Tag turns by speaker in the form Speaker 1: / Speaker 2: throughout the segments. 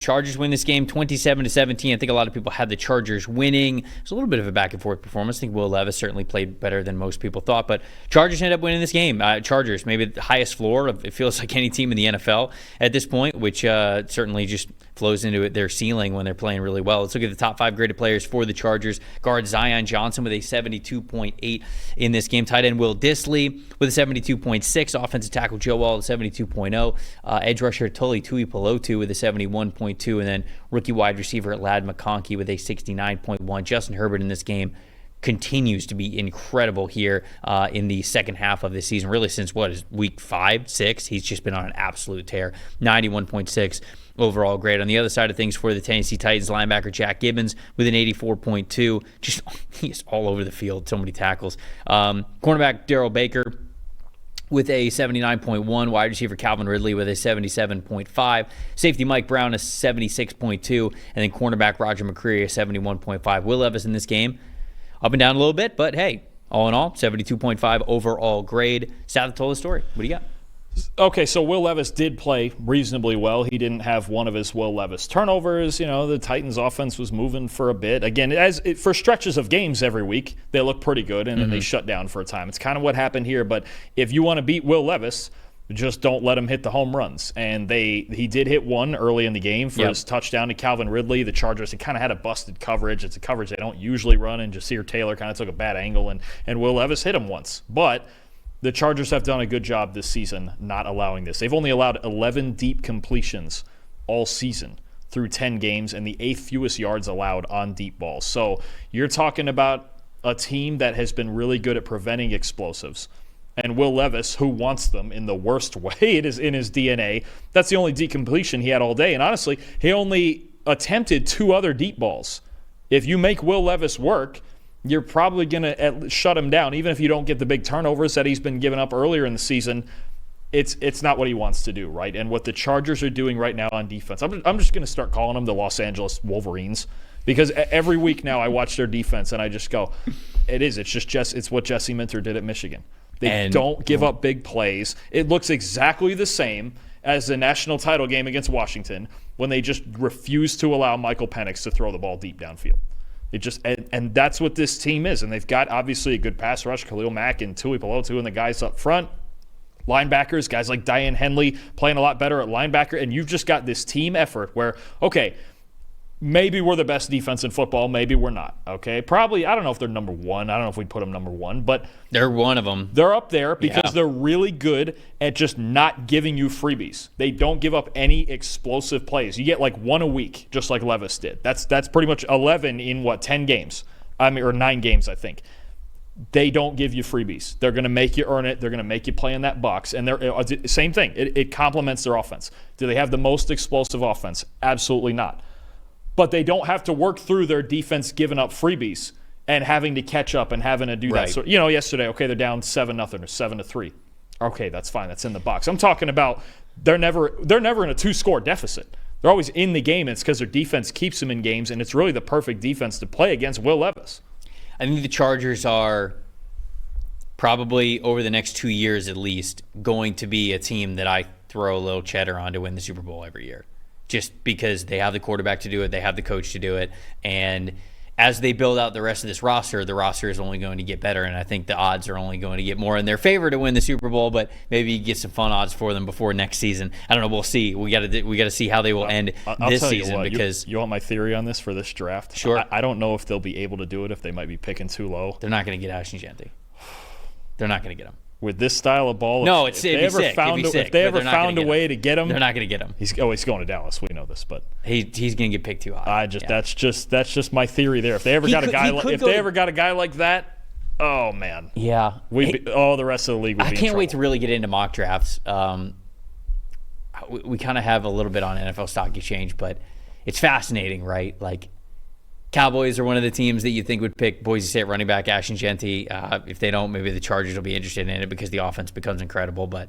Speaker 1: Chargers win this game 27-17. I think a lot of people had the Chargers winning. It's a little bit of a back-and-forth performance. I think Will Levis certainly played better than most people thought, but Chargers ended up winning this game. Chargers, maybe the highest floor of, it feels like, any team in the NFL at this point, which certainly just flows into their ceiling when they're playing really well. Let's look at the top 5 graded players for the Chargers. Guard Zion Johnson with a 72.8 in this game. Tight end Will Dissly with a 72.6. Offensive tackle Joe Wall with a 72.0. Edge rusher Tuli Tuipulotu with a 71.2. And then rookie wide receiver Ladd McConkey with a 69.1. Justin Herbert in this game continues to be incredible here in the second half of the season. Really since, week 5, 6? He's just been on an absolute tear. 91.6 overall grade. On the other side of things for the Tennessee Titans, linebacker Jack Gibbons with an 84.2. Just, he's all over the field. So many tackles. Cornerback Darrell Baker with a 79.1, wide receiver Calvin Ridley with a 77.5, safety Mike Brown a 76.2, and then cornerback Roger McCreary a 71.5. Will Levis in this game, up and down a little bit, but hey, all in all, 72.5 overall grade. Seth told the story. What do you got?
Speaker 2: Okay, so Will Levis did play reasonably well. He didn't have one of his Will Levis turnovers. The Titans' offense was moving for a bit. Again, for stretches of games every week, they look pretty good, and then they shut down for a time. It's kind of what happened here, but if you want to beat Will Levis, just don't let him hit the home runs. And he did hit one early in the game for his touchdown to Calvin Ridley. The Chargers, kind of had a busted coverage. It's a coverage they don't usually run, and Jasir Taylor kind of took a bad angle, and Will Levis hit him once. But the Chargers have done a good job this season not allowing this. They've only allowed 11 deep completions all season through 10 games, and the 8th fewest yards allowed on deep balls. So you're talking about a team that has been really good at preventing explosives. And Will Levis, who wants them in the worst way, it is in his DNA, that's the only deep completion he had all day. And honestly, he only attempted 2 other deep balls. If you make Will Levis work, you're probably going to shut him down, even if you don't get the big turnovers that he's been giving up earlier in the season. It's not what he wants to do, right? And what the Chargers are doing right now on defense, I'm just going to start calling them the Los Angeles Wolverines, because every week now I watch their defense and I just go, it's what Jesse Minter did at Michigan. They don't give up big plays. It looks exactly the same as the national title game against Washington when they just refuse to allow Michael Penix to throw the ball deep downfield. And that's what this team is. And they've got, obviously, a good pass rush, Khalil Mack and Tuipulotu and the guys up front. Linebackers, guys like Diane Henley playing a lot better at linebacker. And you've just got this team effort where, okay, maybe we're the best defense in football. Maybe we're not, okay? Probably, I don't know if they're number 1. I don't know if we'd put them number 1. But
Speaker 1: they're one of them.
Speaker 2: They're up there because they're really good at just not giving you freebies. They don't give up any explosive plays. You get like 1 a week, just like Levis did. That's pretty much 11 in, 10 games? Or 9 games, I think. They don't give you freebies. They're going to make you earn it. They're going to make you play in that box. And they're same thing. It complements their offense. Do they have the most explosive offense? Absolutely not. But they don't have to work through their defense giving up freebies and having to catch up and having to do that. So, yesterday, okay, they're down 7-0 or 7-3. Okay, that's fine. That's in the box. I'm talking about they're never in a 2-score deficit. They're always in the game. It's because their defense keeps them in games, and it's really the perfect defense to play against Will Levis.
Speaker 1: I think the Chargers are probably, over the next 2 years at least, going to be a team that I throw a little cheddar on to win the Super Bowl every year. Just because they have the quarterback to do it, they have the coach to do it, and as they build out the rest of this roster, the roster is only going to get better, and I think the odds are only going to get more in their favor to win the Super Bowl, but maybe you get some fun odds for them before next season. I don't know. We'll see. We got to see how they will end this season. Because
Speaker 2: you want my theory on this for this draft?
Speaker 1: Sure.
Speaker 2: I don't know if they'll be able to do it, if they might be picking too low.
Speaker 1: They're not going to get Ashton Genty. They're not going to get him.
Speaker 2: With this style of ball,
Speaker 1: no, if they ever
Speaker 2: found a way to get him,
Speaker 1: they're not going to get him.
Speaker 2: He's going to Dallas. We know this, but
Speaker 1: he's going to get picked too high.
Speaker 2: That's just my theory there. If they ever got a guy like that, oh man,
Speaker 1: yeah,
Speaker 2: the rest of the league would be in trouble. I
Speaker 1: can't wait to really get into mock drafts. We kind of have a little bit on NFL Stock Exchange, but it's fascinating, right? Like, Cowboys are one of the teams that you think would pick Boise State running back Ashton Genty. If they don't, maybe the Chargers will be interested in it because the offense becomes incredible. But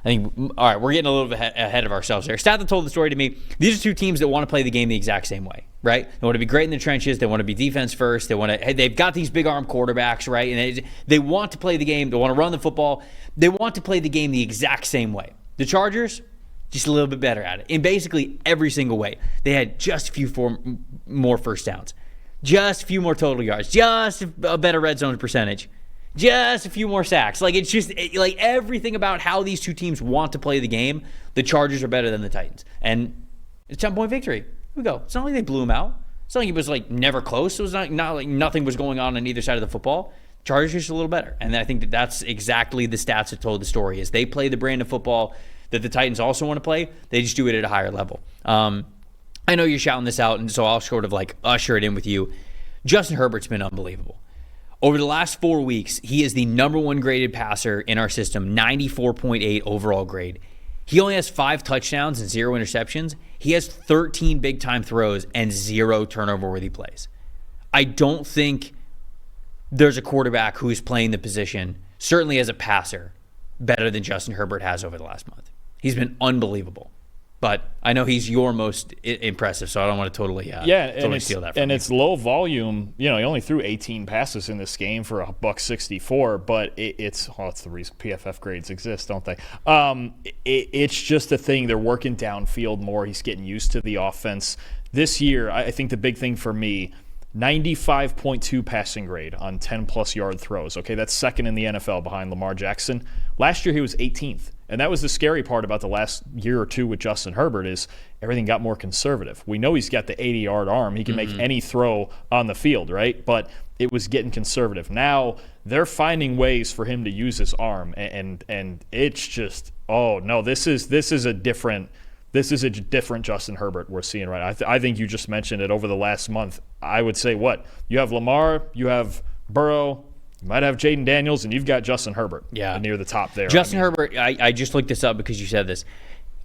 Speaker 1: I think, all right, we're getting a little bit ahead of ourselves there. Stat that told the story to me. These are two teams that want to play the game the exact same way, right? They want to be great in the trenches. They want to be defense first. They've got these big arm quarterbacks, right? And they want to play the game. They want to run the football. They want to play the game the exact same way. The Chargers, just a little bit better at it in basically every single way. They had just a few more first downs, just a few more total yards, just a better red zone percentage, just a few more sacks. Like, it's just like everything about how these two teams want to play the game, the Chargers are better than the Titans. And it's a 10-point victory. Here we go. It's not like they blew them out. It's not like it was like never close. It was not like nothing was going on either side of the football. Chargers are just a little better. And I think that's exactly the stats that told the story, is they play the brand of football that the Titans also want to play. They just do it at a higher level. I know you're shouting this out, and so I'll sort of like usher it in with you. Justin Herbert's been unbelievable. Over the last 4 weeks, he is the number one graded passer in our system, 94.8 overall grade. He only has 5 touchdowns and 0 interceptions. He has 13 big-time throws and 0 turnover-worthy plays. I don't think there's a quarterback who is playing the position, certainly as a passer, better than Justin Herbert has over the last month. He's been unbelievable. But I know he's your most impressive, so I don't want to totally steal that from you.
Speaker 2: And it's low volume. You know, he only threw 18 passes in this game for $164, but it's the reason PFF grades exist, don't they? It's just a thing. They're working downfield more. He's getting used to the offense. This year, I think the big thing for me, 95.2 passing grade on 10-plus yard throws. Okay, that's second in the NFL behind Lamar Jackson. Last year, he was 18th. And that was the scary part about the last year or two with Justin Herbert, is everything got more conservative. We know he's got the 80-yard arm. He can make any throw on the field, right? But it was getting conservative. Now they're finding ways for him to use his arm, and it's just, oh no, this is a different Justin Herbert we're seeing right now. I think you just mentioned it over the last month. I would say you have Lamar, you have Burrow. You might have Jaden Daniels, and you've got Justin Herbert near the top there.
Speaker 1: Herbert, I just looked this up because you said this.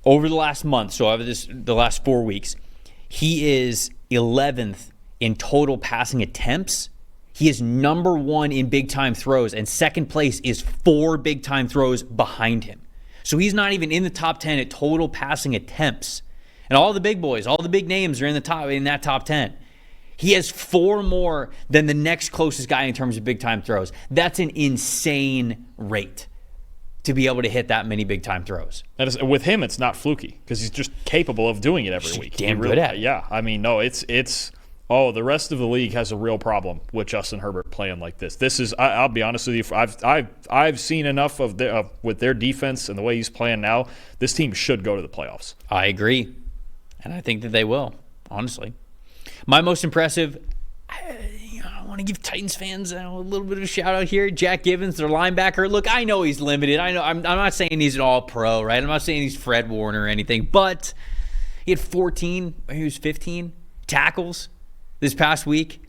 Speaker 1: Over the last month, so over the last 4 weeks, he is 11th in total passing attempts. He is number 1 in big-time throws, and second place is 4 big-time throws behind him. So he's not even in the top 10 at total passing attempts. And all the big boys, all the big names are in that top 10. He has 4 more than the next closest guy in terms of big-time throws. That's an insane rate to be able to hit that many big-time throws.
Speaker 2: With him, it's not fluky because he's just capable of doing it every week.
Speaker 1: Damn good at it.
Speaker 2: Yeah, I mean, no, it's the rest of the league has a real problem with Justin Herbert playing like this. This is, I'll be honest with you, I've seen enough with their defense and the way he's playing now. This team should go to the playoffs.
Speaker 1: I agree, and I think that they will, honestly. My most impressive, I want to give Titans fans a little bit of a shout out here. Jack Gibbons, their linebacker. Look, I know he's limited. I know I'm not saying he's an all-pro, right? I'm not saying he's Fred Warner or anything, but he had 15 tackles this past week.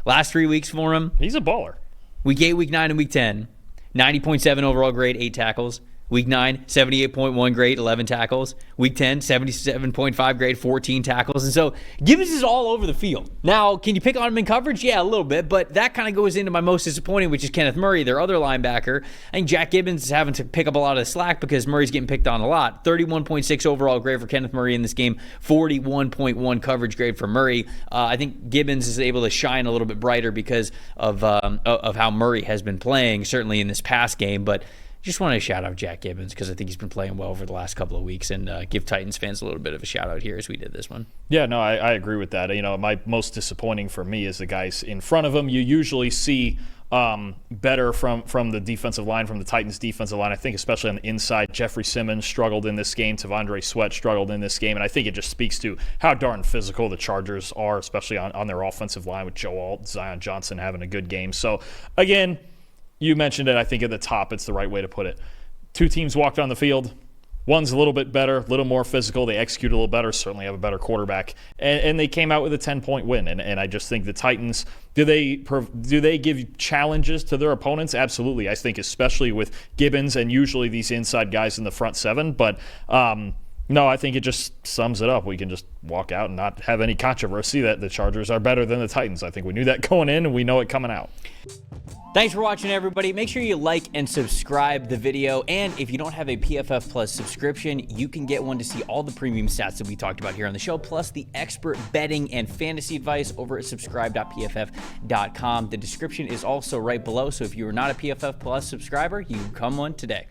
Speaker 1: Last 3 weeks for him.
Speaker 2: He's a baller.
Speaker 1: Week 8, Week 9, and Week 10. 90.7 overall grade, 8 tackles. Week 9, 78.1 grade, 11 tackles. Week 10, 77.5 grade, 14 tackles. And so Gibbons is all over the field. Now, can you pick on him in coverage? Yeah, a little bit, but that kind of goes into my most disappointing, which is Kenneth Murray, their other linebacker. I think Jack Gibbons is having to pick up a lot of the slack because Murray's getting picked on a lot. 31.6 overall grade for Kenneth Murray in this game, 41.1 coverage grade for Murray. I think Gibbons is able to shine a little bit brighter because of how Murray has been playing, certainly in this past game, but just want to shout out Jack Gibbons because I think he's been playing well over the last couple of weeks, and give Titans fans a little bit of a shout out here as we did this one.
Speaker 2: Yeah, no, I agree with that. You know, my most disappointing for me is the guys in front of him. You usually see better from the defensive line, from the Titans defensive line. I think especially on the inside, Jeffrey Simmons struggled in this game. Tavondre Sweat struggled in this game, and I think it just speaks to how darn physical the Chargers are, especially on their offensive line with Joe Alt, Zion Johnson having a good game. So, again, you mentioned it. I think at the top, it's the right way to put it. 2 teams walked on the field. One's a little bit better, a little more physical. They execute a little better, certainly have a better quarterback. And they came out with a 10-point win. And I just think the Titans, do they give challenges to their opponents? Absolutely. I think especially with Gibbons and usually these inside guys in the front 7. But no, I think it just sums it up. We can just walk out and not have any controversy that the Chargers are better than the Titans. I think we knew that going in, and we know it coming out.
Speaker 1: Thanks for watching, everybody. Make sure you like and subscribe the video. And if you don't have a PFF Plus subscription, you can get one to see all the premium stats that we talked about here on the show, plus the expert betting and fantasy advice over at subscribe.pff.com. The description is also right below, so if you are not a PFF Plus subscriber, you can become one today.